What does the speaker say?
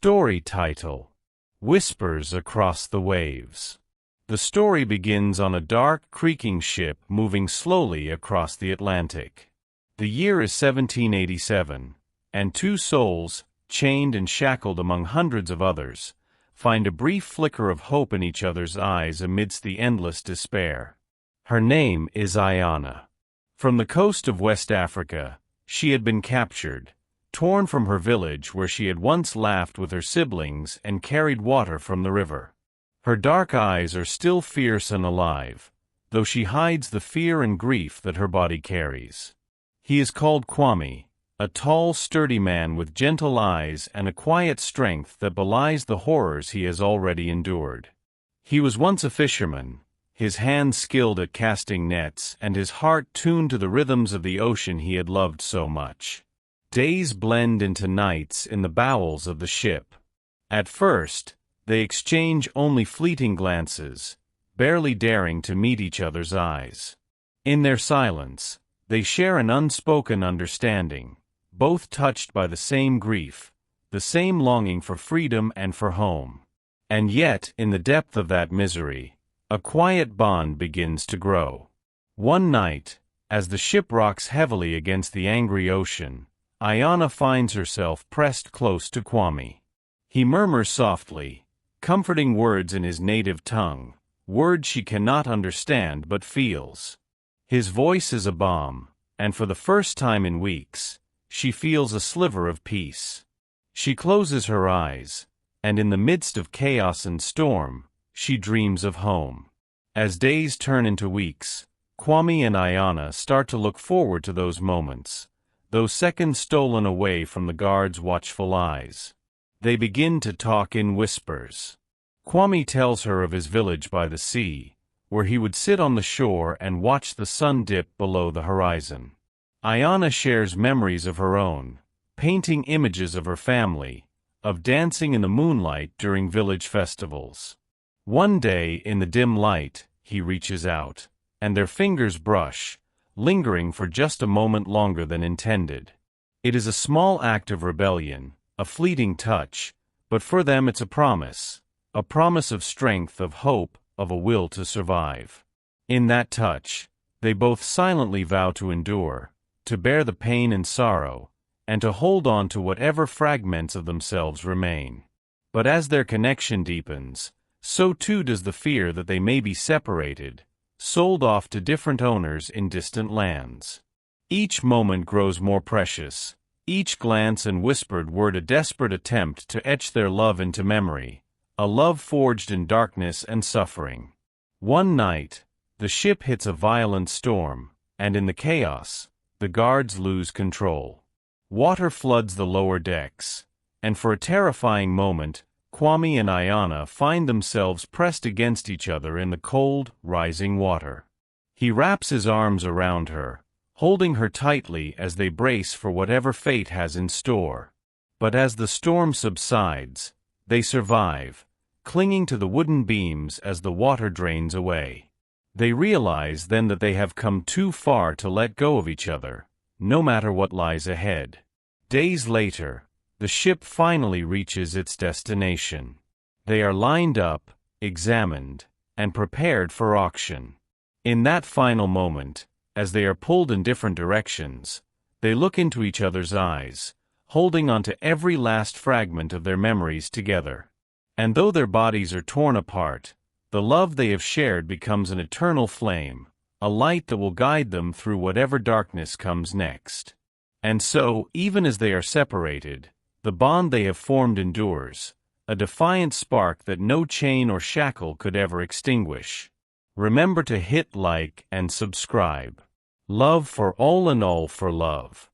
Story title: Whispers Across the Waves. The story begins on a dark, creaking ship moving slowly across the Atlantic. The year is 1787, and two souls, chained and shackled among hundreds of others, find a brief flicker of hope in each other's eyes amidst the endless despair. Her name is Ayana. From the coast of West Africa, she had been captured, torn from her village where she had once laughed with her siblings and carried water from the river. Her dark eyes are still fierce and alive, though she hides the fear and grief that her body carries. He is called Kwame, a tall, sturdy man with gentle eyes and a quiet strength that belies the horrors he has already endured. He was once a fisherman, his hands skilled at casting nets and his heart tuned to the rhythms of the ocean he had loved so much. Days blend into nights in the bowels of the ship. At first, they exchange only fleeting glances, barely daring to meet each other's eyes. In their silence, they share an unspoken understanding, both touched by the same grief, the same longing for freedom and for home. And yet, in the depth of that misery, a quiet bond begins to grow. One night, as the ship rocks heavily against the angry ocean, Ayana finds herself pressed close to Kwame. He murmurs softly, comforting words in his native tongue, words she cannot understand but feels. His voice is a balm, and for the first time in weeks, she feels a sliver of peace. She closes her eyes, and in the midst of chaos and storm, she dreams of home. As days turn into weeks, Kwame and Ayana start to look forward to those moments, those seconds stolen away from the guard's watchful eyes. They begin to talk in whispers. Kwame tells her of his village by the sea, where he would sit on the shore and watch the sun dip below the horizon. Ayana shares memories of her own, painting images of her family, of dancing in the moonlight during village festivals. One day, in the dim light, he reaches out, and their fingers brush, lingering for just a moment longer than intended. It is a small act of rebellion, a fleeting touch, but for them it's a promise of strength, of hope, of a will to survive. In that touch, they both silently vow to endure, to bear the pain and sorrow, and to hold on to whatever fragments of themselves remain. But as their connection deepens, so too does the fear that they may be separated, sold off to different owners in distant lands. Each moment grows more precious, each glance and whispered word a desperate attempt to etch their love into memory, a love forged in darkness and suffering. One night, the ship hits a violent storm, and in the chaos, the guards lose control. Water floods the lower decks, and for a terrifying moment, Kwame and Ayana find themselves pressed against each other in the cold, rising water. He wraps his arms around her, holding her tightly as they brace for whatever fate has in store. But as the storm subsides, they survive, clinging to the wooden beams as the water drains away. They realize then that they have come too far to let go of each other, no matter what lies ahead. Days later, the ship finally reaches its destination. They are lined up, examined, and prepared for auction. In that final moment, as they are pulled in different directions, they look into each other's eyes, holding on to every last fragment of their memories together. And though their bodies are torn apart, the love they have shared becomes an eternal flame, a light that will guide them through whatever darkness comes next. And so, even as they are separated, the bond they have formed endures, a defiant spark that no chain or shackle could ever extinguish. Remember to hit like and subscribe. Love for all and all for love.